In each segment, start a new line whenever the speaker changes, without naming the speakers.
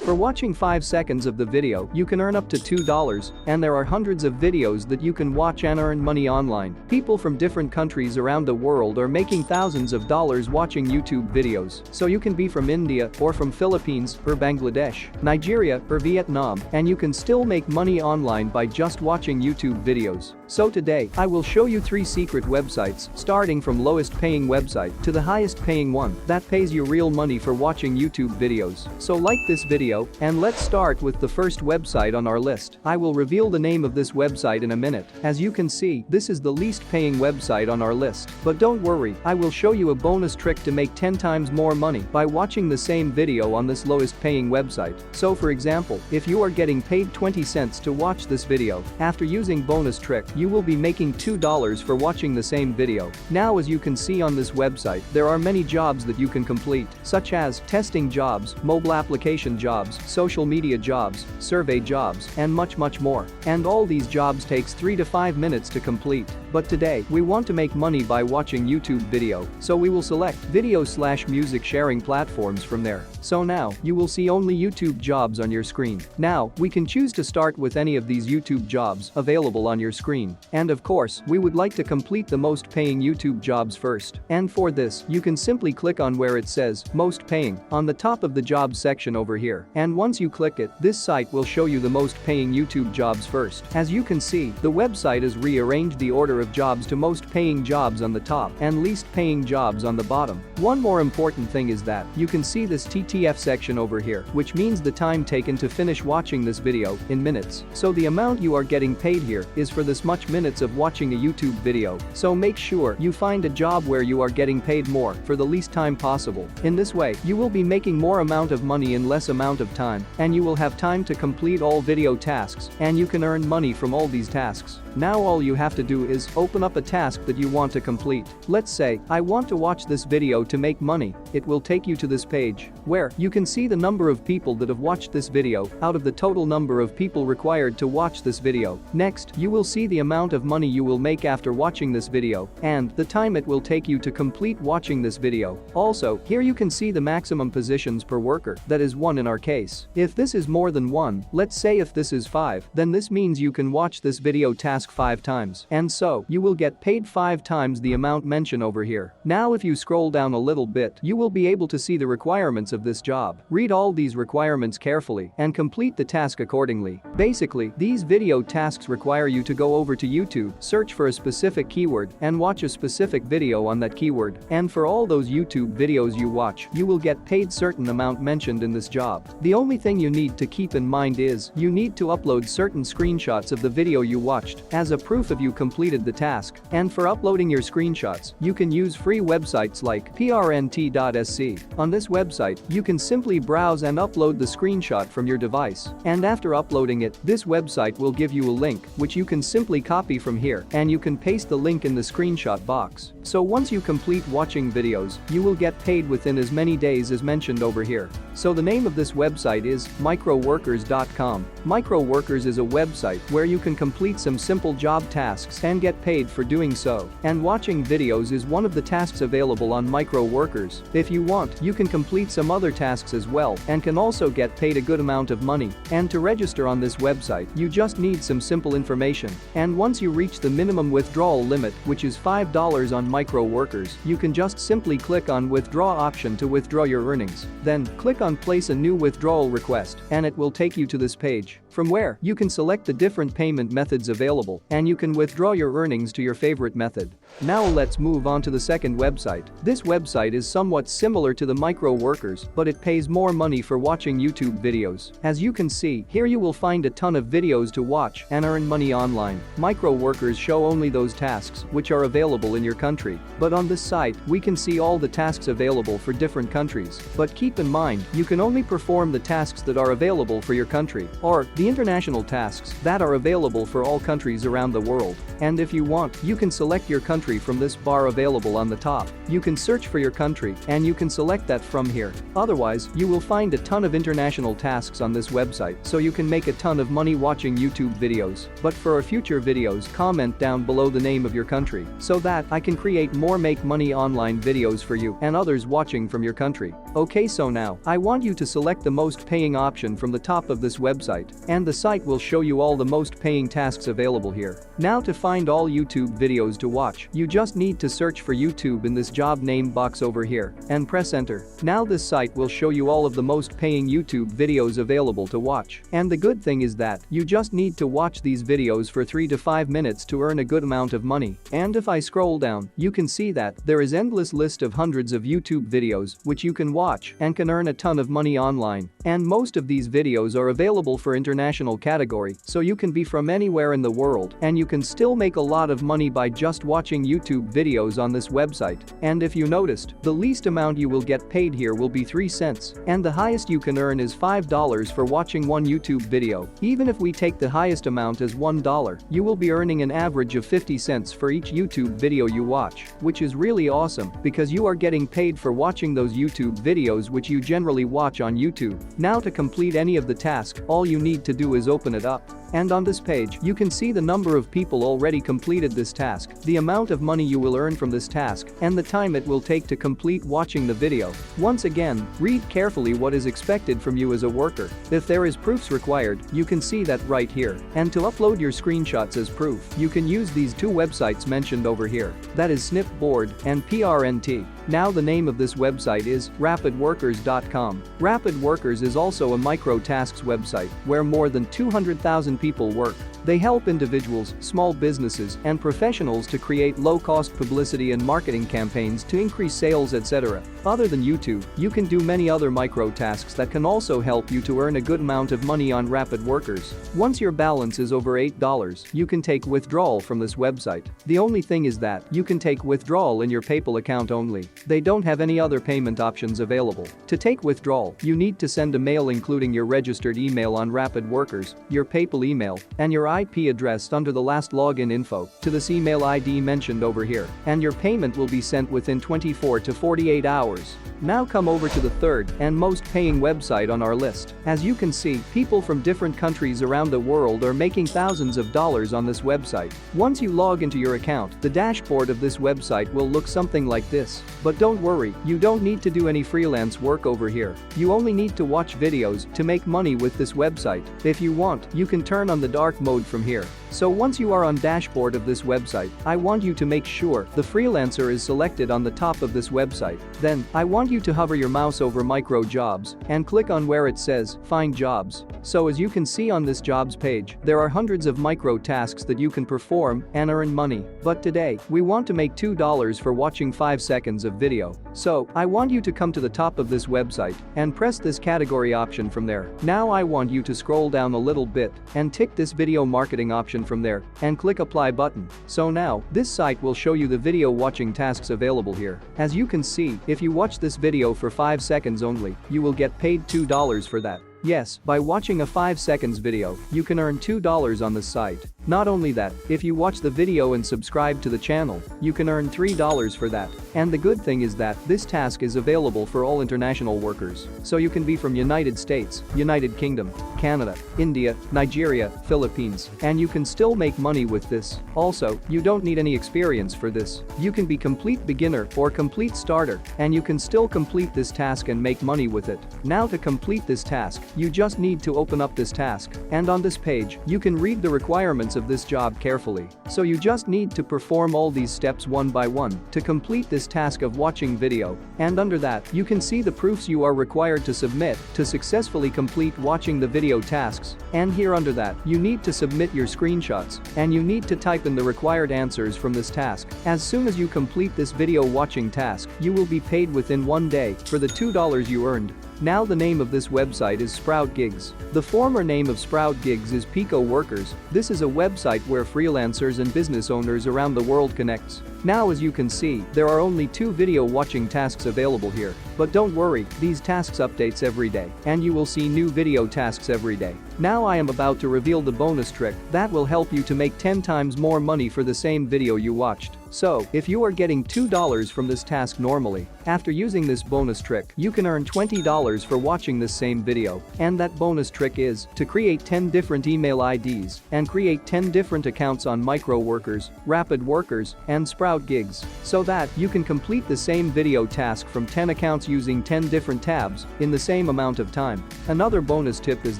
For watching 5 seconds of the video, you can earn up to $2, and there are hundreds of videos that you can watch and earn money online. People from different countries around the world are making thousands of dollars watching YouTube videos. So you can be from India or from Philippines or Bangladesh, Nigeria or Vietnam, and you can still make money online by just watching YouTube videos. So today, I will show you 3 secret websites, starting from lowest paying website to the highest paying one that pays you real money for watching YouTube videos. So like this video, and let's start with the first website on our list. I will reveal the name of this website in a minute. As you can see, this is the least paying website on our list. But don't worry, I will show you a bonus trick to make 10 times more money by watching the same video on this lowest paying website. So for example, if you are getting paid 20 cents to watch this video, after using bonus trick, you will be making $2 for watching the same video. Now as you can see on this website, there are many jobs that you can complete, such as testing jobs, mobile application jobs, social media jobs, survey jobs, and much more. And all these jobs takes 3 to 5 minutes to complete. But today, we want to make money by watching YouTube video, so we will select video/music sharing platforms from there. So now, you will see only YouTube jobs on your screen. Now, we can choose to start with any of these YouTube jobs available on your screen. And of course, we would like to complete the most paying YouTube jobs first. And for this, you can simply click on where it says most paying on the top of the jobs section over here. And once you click it, this site will show you the most paying YouTube jobs first. As you can see, the website has rearranged the order of jobs to most paying jobs on the top and least paying jobs on the bottom. One more important thing is that you can see this TTF section over here, which means the time taken to finish watching this video in minutes. So the amount you are getting paid here is for this much minutes of watching a YouTube video. So make sure you find a job where you are getting paid more for the least time possible. In this way, you will be making more amount of money in less amount of time, and you will have time to complete all video tasks, and you can earn money from all these tasks. Now all you have to do is open up a task that you want to complete. Let's say, I want to watch this video to make money. It will take you to this page, where you can see the number of people that have watched this video out of the total number of people required to watch this video. Next, you will see the amount of money you will make after watching this video, and the time it will take you to complete watching this video. Also, here you can see the maximum positions per worker, that is 1 in our case. If this is more than 1, let's say if this is 5, then this means you can watch this video task 5 times. And so, you will get paid 5 times the amount mentioned over here. Now if you scroll down a little bit, you will be able to see the requirements of this job. Read all these requirements carefully and complete the task accordingly. Basically, these video tasks require you to go over to YouTube, search for a specific keyword, and watch a specific video on that keyword. And for all those YouTube videos you watch, you will get paid certain amount mentioned in this job. The only thing you need to keep in mind is you need to upload certain screenshots of the video you watched as a proof of you completed the task. And for uploading your screenshots, you can use free websites like prnt.sc. On this website, you can simply browse and upload the screenshot from your device. And after uploading it, this website will give you a link, which you can simply copy from here, and you can paste the link in the screenshot box. So once you complete watching videos, you will get paid within as many days as mentioned over here. So the name of this website is microworkers.com. Microworkers is a website where you can complete some simple job tasks and get paid for doing so. And watching videos is one of the tasks available on Microworkers. If you want, you can complete some other tasks as well and can also get paid a good amount of money. And to register on this website, you just need some simple information. And once you reach the minimum withdrawal limit, which is $5 on Microworkers, you can just simply click on withdraw option to withdraw your earnings. Then click on place a new withdrawal request, and it will take you to this page. From where you can select the different payment methods available, and you can withdraw your earnings to your favorite method. Now let's move on to the second website. This website is somewhat similar to the Microworkers, but it pays more money for watching YouTube videos. As you can see, here you will find a ton of videos to watch and earn money online. Microworkers show only those tasks which are available in your country. But on this site, we can see all the tasks available for different countries. But keep in mind, you can only perform the tasks that are available for your country, or the international tasks that are available for all countries around the world. And if you want, you can select your country from this bar available on the top. You can search for your country, and you can select that from here. Otherwise, you will find a ton of international tasks on this website, so you can make a ton of money watching YouTube videos. But for our future videos, comment down below the name of your country, so that I can create more make money online videos for you and others watching from your country. Okay, so now, I want you to select the most paying option from the top of this website, and the site will show you all the most paying tasks available here. Now to find all YouTube videos to watch, you just need to search for YouTube in this job name box over here, and press enter. Now this site will show you all of the most paying YouTube videos available to watch. And the good thing is that, you just need to watch these videos for 3 to 5 minutes to earn a good amount of money. And if I scroll down, you can see that there is endless list of hundreds of YouTube videos which you can watch and can earn a ton of money online. And most of these videos are available for international category, so you can be from anywhere in the world and you can still make a lot of money by just watching YouTube videos on this website. And if you noticed, the least amount you will get paid here will be 3 cents, and the highest you can earn is $5 for watching one YouTube video. Even if we take the highest amount as $1, you will be earning an average of 50 cents for each YouTube video you watch, which is really awesome because you are getting paid for watching those YouTube videos which you generally watch on YouTube. Now to complete any of the task, all you need to do is open it up. And on this page, you can see the number of people already completed this task, the amount of money you will earn from this task, and the time it will take to complete watching the video. Once again, read carefully what is expected from you as a worker. If there is proofs required, you can see that right here. And to upload your screenshots as proof, you can use these two websites mentioned over here. That is Snipboard and PRNT. Now the name of this website is rapidworkers.com. Rapid Workers is also a micro-tasks website where more than 200,000 people work. They help individuals, small businesses, and professionals to create low-cost publicity and marketing campaigns to increase sales, etc. Other than YouTube, you can do many other micro-tasks that can also help you to earn a good amount of money on Rapid Workers. Once your balance is over $8, you can take withdrawal from this website. The only thing is that you can take withdrawal in your PayPal account only. They don't have any other payment options available. To take withdrawal, you need to send a mail including your registered email on Rapid Workers, your PayPal email, and your IP address under the last login info to this email ID mentioned over here, and your payment will be sent within 24 to 48 hours. Now come over to the third and most paying website on our list. As you can see, people from different countries around the world are making thousands of dollars on this website. Once you log into your account, the dashboard of this website will look something like this. But don't worry, you don't need to do any freelance work over here. You only need to watch videos to make money with this website. If you want, you can turn on the dark mode from here. So once you are on dashboard of this website, I want you to make sure the freelancer is selected on the top of this website. Then, I want you to hover your mouse over micro jobs and click on where it says find jobs. So as you can see on this jobs page, there are hundreds of micro tasks that you can perform and earn money. But today, we want to make $2 for watching 5 seconds of video. So, I want you to come to the top of this website and press this category option from there. Now I want you to scroll down a little bit and tick this video marketing option from there and click apply button. So now, this site will show you the video watching tasks available here. As you can see, if you watch this video for 5 seconds only, you will get paid $2 for that. Yes, by watching a 5 seconds video, you can earn $2 on the site. Not only that, if you watch the video and subscribe to the channel, you can earn $3 for that. And the good thing is that this task is available for all international workers. So you can be from United States, United Kingdom, Canada, India, Nigeria, Philippines, and you can still make money with this. Also, you don't need any experience for this. You can be complete beginner or complete starter, and you can still complete this task and make money with it. Now to complete this task, you just need to open up this task, and on this page, you can read the requirements of this job carefully. So you just need to perform all these steps one by one to complete this task of watching video, and under that, you can see the proofs you are required to submit to successfully complete watching the video tasks. And here under that, you need to submit your screenshots, and you need to type in the required answers from this task. As soon as you complete this video watching task, you will be paid within 1 day for the $2 you earned. Now the name of this website is Sprout Gigs. The former name of Sprout Gigs is Pico Workers. This is a website where freelancers and business owners around the world connects. Now as you can see, there are only 2 video watching tasks available here. But don't worry, these tasks updates every day, and you will see new video tasks every day. Now I am about to reveal the bonus trick that will help you to make 10 times more money for the same video you watched. So, if you are getting $2 from this task normally, after using this bonus trick, you can earn $20 for watching this same video. And that bonus trick is to create 10 different email IDs and create 10 different accounts on Micro Workers, Rapid Workers, and Sprout out gigs so that you can complete the same video task from 10 accounts using 10 different tabs in the same amount of time. Another bonus tip is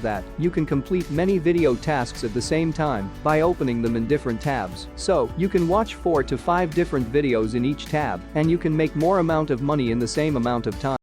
that you can complete many video tasks at the same time by opening them in different tabs. So, you can watch 4 to 5 different videos in each tab and you can make more amount of money in the same amount of time.